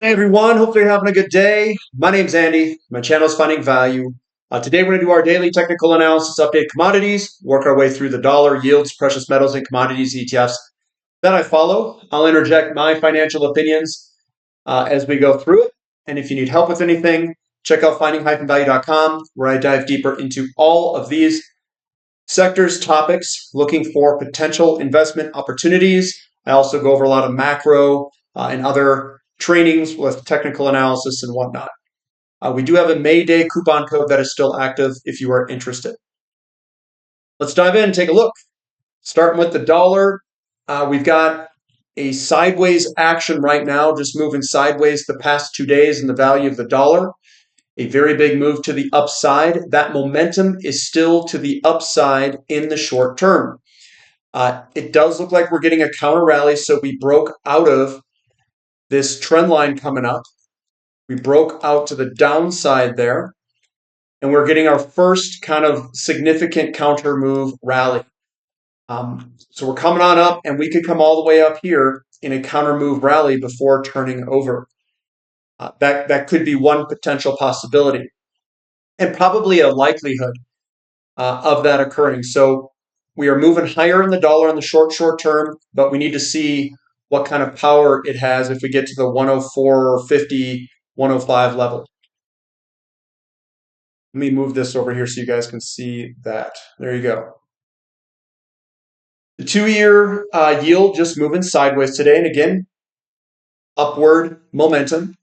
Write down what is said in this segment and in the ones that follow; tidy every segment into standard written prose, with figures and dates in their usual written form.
Hey everyone, hopefully you're having a good day. My name's Andy. My channel is Finding Value. Today we're going to do our daily technical analysis, update commodities, work our way through the dollar, yields, precious metals, and commodities ETFs that I follow. I'll interject my financial opinions as we go through it. And if you need help with anything, check out finding-value.com where I dive deeper into all of these sectors, topics, looking for potential investment opportunities. I also go over a lot of macro and other trainings with technical analysis and whatnot. We do have a May Day coupon code that is still active if you are interested. Let's dive in and take a look. Starting with the dollar, we've got a sideways action right now, just moving sideways the past 2 days in the value of the dollar. A very big move to the upside. That momentum is still to the upside in the short term. It does look like we're getting a counter rally, so we broke out of this trend line coming up. We broke out to the downside there, and we're getting our first kind of significant counter move rally. So we're coming on up, and we could come all the way up here in a counter move rally before turning over. That could be one potential possibility, and probably a likelihood of that occurring. So we are moving higher in the dollar in the short term, but we need to see what kind of power it has if we get to the 104.50, 105 level. Let me move this over here so you guys can see that. There you go. The 2-year yield just moving sideways today, and again, upward momentum.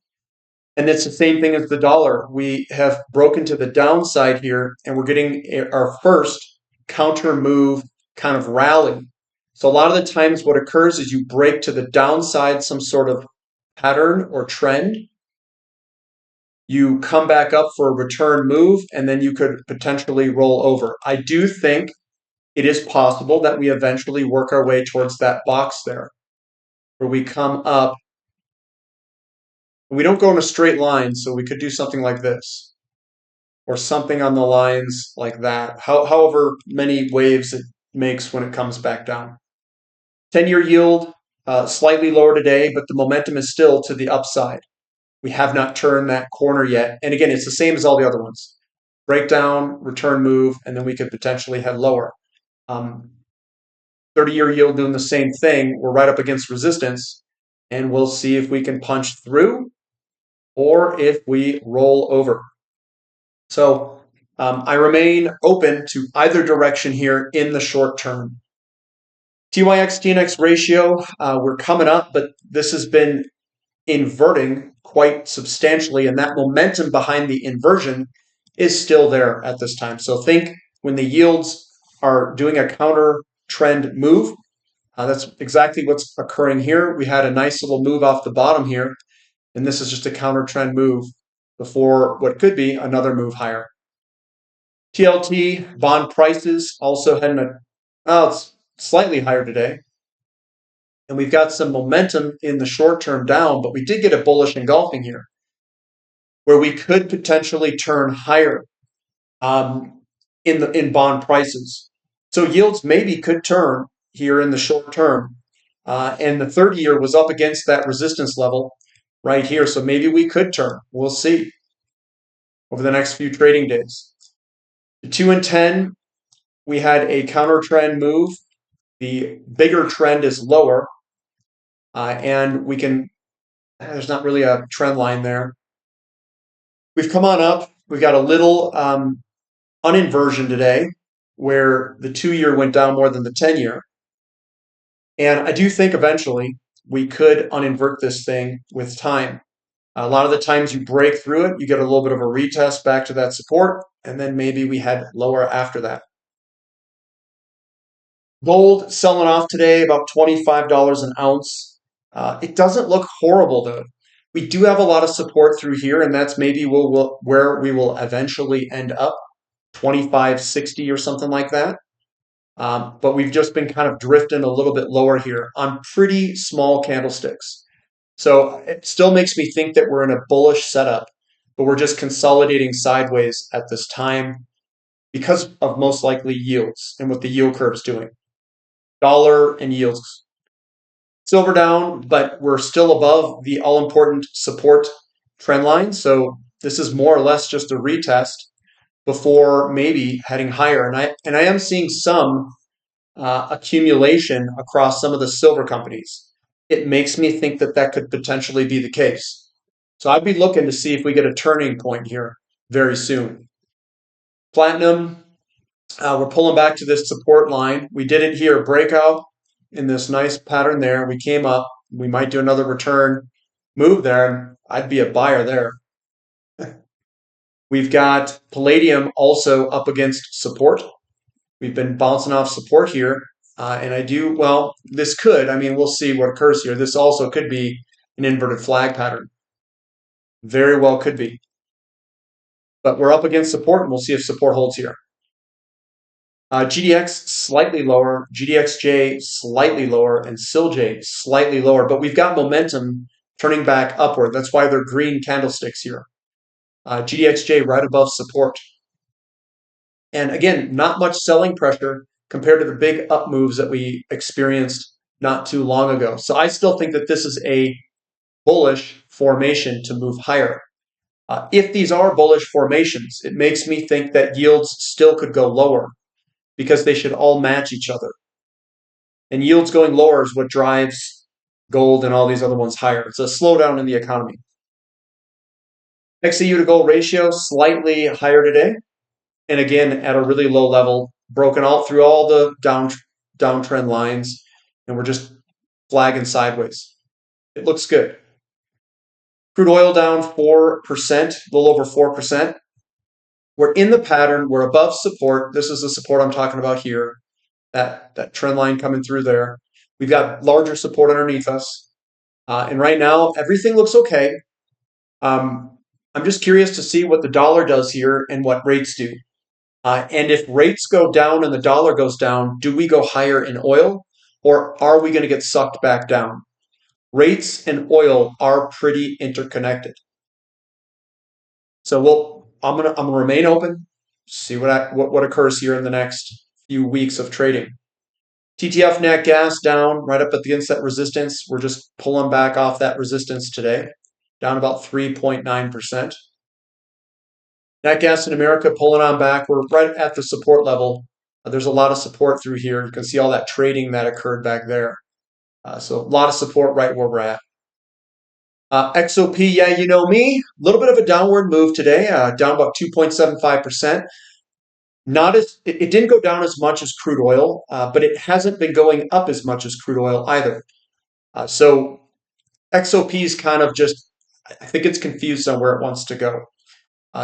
And it's the same thing as the dollar. We have broken to the downside here, and we're getting our first counter move kind of rally. So a lot of the times what occurs is you break to the downside, some sort of pattern or trend. You come back up for a return move, and then you could potentially roll over. I do think it is possible that we eventually work our way towards that box there, where we come up. We don't go in a straight line, so we could do something like this, or something on the lines like that, however many waves it makes when it comes back down. 10-year yield, slightly lower today, but the momentum is still to the upside. We have not turned that corner yet. And again, it's the same as all the other ones. Breakdown, return move, and then we could potentially head lower. 30-year yield doing the same thing. We're right up against resistance, and we'll see if we can punch through or if we roll over. So I remain open to either direction here in the short term. TYX TNX ratio, we're coming up, but this has been inverting quite substantially, and that momentum behind the inversion is still there at this time. So think when the yields are doing a counter trend move, that's exactly what's occurring here. We had a nice little move off the bottom here, and this is just a counter trend move before what could be another move higher. TLT bond prices also heading it's slightly higher today. And we've got some momentum in the short term down, but we did get a bullish engulfing here where we could potentially turn higher in bond prices. So yields maybe could turn here in the short term. And the 30-year was up against that resistance level right here. So maybe we could turn. We'll see over the next few trading days. The 2 and 10, we had a counter trend move. The bigger trend is lower. And we can, there's not really a trend line there. We've come on up. We've got a little uninversion today where the 2-year went down more than the 10-year. And I do think eventually we could uninvert this thing with time. A lot of the times you break through it, you get a little bit of a retest back to that support, and then maybe we head lower after that. Gold selling off today about $25 an ounce. It doesn't look horrible though. We do have a lot of support through here, and that's maybe where we will eventually end up, 25.60 or something like that. But we've just been kind of drifting a little bit lower here on pretty small candlesticks. So it still makes me think that we're in a bullish setup, but we're just consolidating sideways at this time because of most likely yields and what the yield curve is doing. Dollar and yields. Silver down, but we're still above the all-important support trend line. So this is more or less just a retest before maybe heading higher. And I am seeing some accumulation across some of the silver companies. It makes me think that that could potentially be the case. So I'd be looking to see if we get a turning point here very soon. Platinum, we're pulling back to this support line. We did it here, breakout in this nice pattern there. We came up. We might do another return move there. I'd be a buyer there. We've got palladium also up against support. We've been bouncing off support here. This could, we'll see what occurs here. This also could be an inverted flag pattern. Very well could be. But we're up against support, and we'll see if support holds here. GDX slightly lower, GDXJ slightly lower, and SILJ slightly lower. But we've got momentum turning back upward. That's why they're green candlesticks here. GDXJ right above support. And again, not much selling pressure compared to the big up moves that we experienced not too long ago. So I still think that this is a bullish formation to move higher. If these are bullish formations, it makes me think that yields still could go lower because they should all match each other. And yields going lower is what drives gold and all these other ones higher. It's a slowdown in the economy. XAU to gold ratio slightly higher today. And again, at a really low level, broken out through all the downtrend lines, and we're just flagging sideways. It looks good. Crude oil down 4%, a little over 4%. We're in the pattern. We're above support. This is the support I'm talking about here. That trend line coming through there. We've got larger support underneath us. And right now, everything looks okay. I'm just curious to see what the dollar does here and what rates do. And if rates go down and the dollar goes down, do we go higher in oil, or are we going to get sucked back down? Rates and oil are pretty interconnected. So I'm gonna remain open, see what occurs here in the next few weeks of trading. TTF nat gas down right up against that resistance. We're just pulling back off that resistance today, down about 3.9%. Nat gas in America pulling on back. We're right at the support level. There's a lot of support through here. You can see all that trading that occurred back there. So a lot of support right where we're at. XOP, yeah, you know me. A little bit of a downward move today, down about 2.75%. It didn't go down as much as crude oil, but it hasn't been going up as much as crude oil either. So XOP is kind of just, I think it's confused on where it wants to go.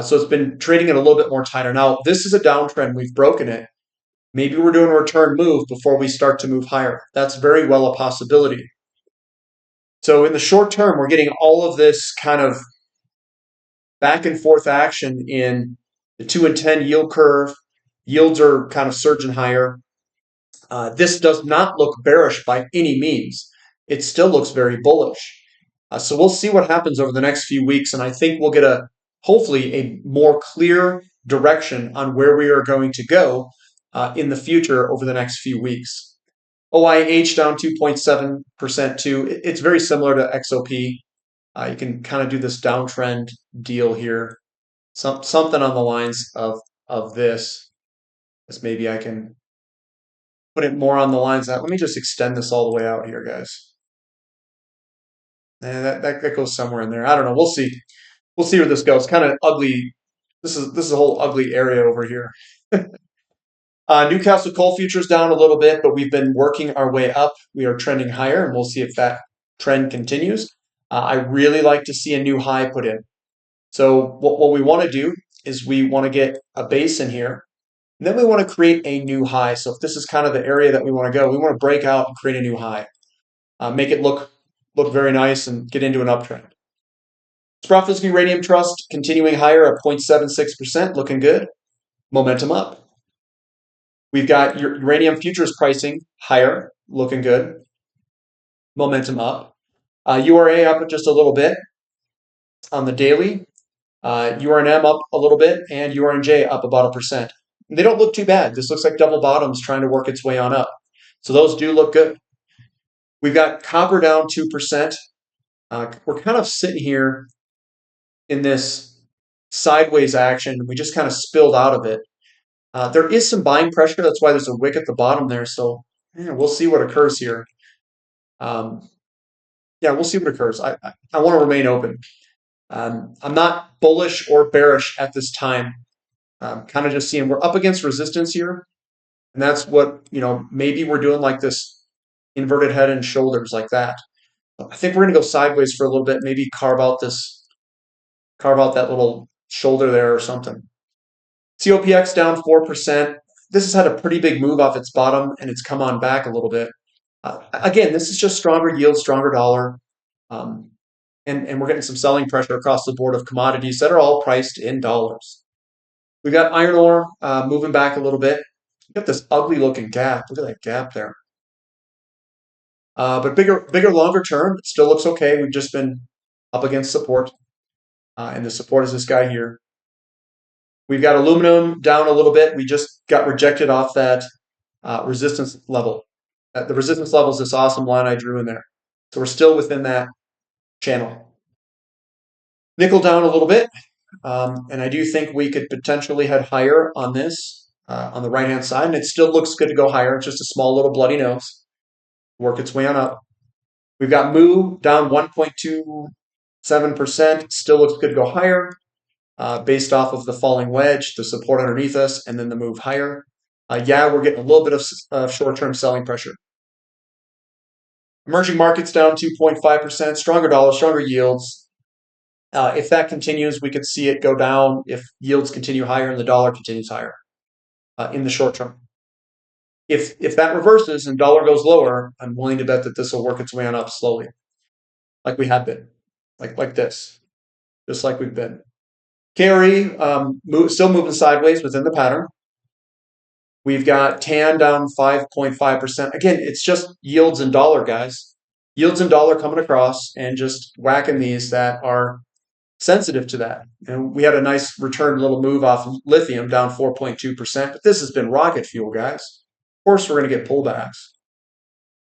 So it's been trading it a little bit more tighter. Now, this is a downtrend. We've broken it. Maybe we're doing a return move before we start to move higher. That's very well a possibility. So in the short term, we're getting all of this kind of back and forth action in the 2 and 10 yield curve. Yields are kind of surging higher. This does not look bearish by any means. It still looks very bullish. So we'll see what happens over the next few weeks, and I think we'll get hopefully a more clear direction on where we are going to go in the future over the next few weeks. OIH down 2.7% too. It's very similar to XOP. You can kind of do this downtrend deal here. Something on the lines of this. As maybe I can put it more on the lines that. Let me just extend this all the way out here, guys. And that goes somewhere in there. I don't know. We'll see. We'll see where this goes. Kind of ugly. This is a whole ugly area over here. Newcastle coal futures down a little bit, but we've been working our way up. We are trending higher, and we'll see if that trend continues. I really like to see a new high put in. So what we want to do is we want to get a base in here, and then we want to create a new high. So if this is kind of the area that we want to go, we want to break out and create a new high. Make it look very nice and get into an uptrend. Sprott Uranium Trust continuing higher at 0.76%, looking good. Momentum up. We've got uranium futures pricing higher, looking good. Momentum up. URA up just a little bit on the daily. URNM up a little bit, and URNJ up about 1%. They don't look too bad. This looks like double bottoms trying to work its way on up. So those do look good. We've got copper down 2%. We're kind of sitting here in this sideways action. We just kind of spilled out of it. There is some buying pressure. That's why there's a wick at the bottom there. So yeah, we'll see what occurs here. Um, yeah, we'll see what occurs. I want to remain open. I'm not bullish or bearish at this time. Kind of just seeing we're up against resistance here. And that's what, maybe we're doing like this inverted head and shoulders like that. I think we're going to go sideways for a little bit, maybe carve out that little shoulder there or something. COPX down 4%. This has had a pretty big move off its bottom and it's come on back a little bit. Again, this is just stronger yield, stronger dollar. And we're getting some selling pressure across the board of commodities that are all priced in dollars. We've got iron ore moving back a little bit. We've got this ugly looking gap. Look at that gap there. But bigger, longer term, it still looks okay. We've just been up against support. And the support is this guy here. We've got aluminum down a little bit. We just got rejected off that resistance level. The resistance level is this awesome line I drew in there. So we're still within that channel. Nickel down a little bit. And I do think we could potentially head higher on this on the right-hand side. And it still looks good to go higher. It's just a small little bloody nose. Work its way on up. We've got Mu down 1.27%. Still looks good to go higher based off of the falling wedge, the support underneath us, and then the move higher. Yeah, we're getting a little bit of short-term selling pressure. Emerging markets down 2.5%. Stronger dollar, stronger yields. If that continues, we could see it go down if yields continue higher and the dollar continues higher in the short term. If that reverses and dollar goes lower, I'm willing to bet that this will work its way on up slowly, like we have been, like this, just like we've been. KRE still moving sideways within the pattern. We've got TAN down 5.5%. Again, it's just yields and dollar, guys. Yields and dollar coming across and just whacking these that are sensitive to that. And we had a nice return little move off lithium down 4.2%. But this has been rocket fuel, guys. Of course, we're going to get pullbacks.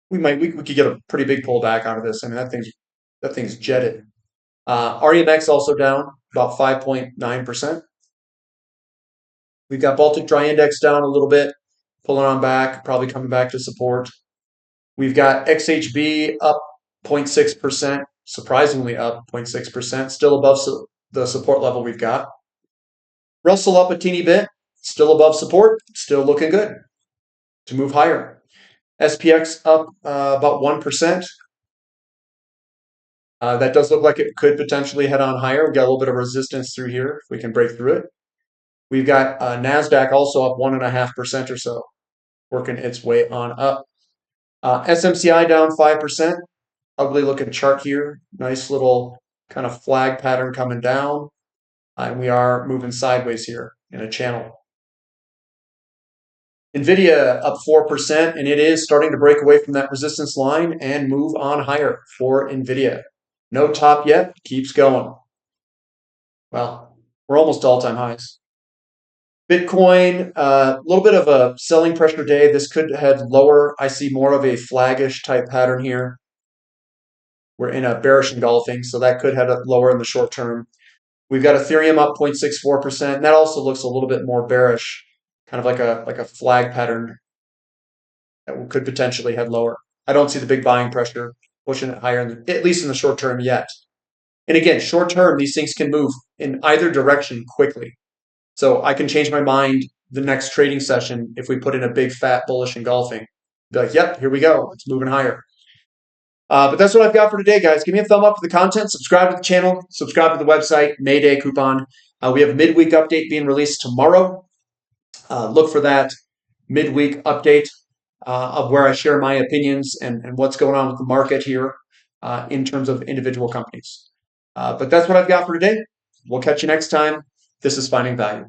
We could get a pretty big pullback out of this. I mean, that thing's jetted. REMX also down about 5.9%. We've got Baltic Dry Index down a little bit, pulling on back, probably coming back to support. We've got XHB up 0.6%, surprisingly up 0.6%, still above the support level we've got. Russell up a teeny bit, still above support, still looking good to move higher. SPX up about 1%. That does look like it could potentially head on higher. We've got a little bit of resistance through here if we can break through it. We've got NASDAQ also up 1.5% or so, working its way on up. SMCI down 5%. Ugly looking chart here. Nice little kind of flag pattern coming down. And we are moving sideways here in a channel. NVIDIA up 4%, and it is starting to break away from that resistance line and move on higher for NVIDIA. No top yet, keeps going. Well, we're almost all-time highs. Bitcoin, a little bit of a selling pressure day. This could head lower. I see more of a flaggish type pattern here. We're in a bearish engulfing, so that could head lower in the short term. We've got Ethereum up 0.64%. And that also looks a little bit more bearish, kind of like a flag pattern that could potentially head lower. I don't see the big buying pressure pushing it higher, at least in the short term yet. And again, short term, these things can move in either direction quickly. So I can change my mind the next trading session if we put in a big fat bullish engulfing. Be like, yep, here we go. It's moving higher. But that's what I've got for today, guys. Give me a thumb up for the content. Subscribe to the channel. Subscribe to the website. Mayday coupon. We have a midweek update being released tomorrow. Look for that midweek update of where I share my opinions and what's going on with the market here in terms of individual companies. But that's what I've got for today. We'll catch you next time. This is Finding Value.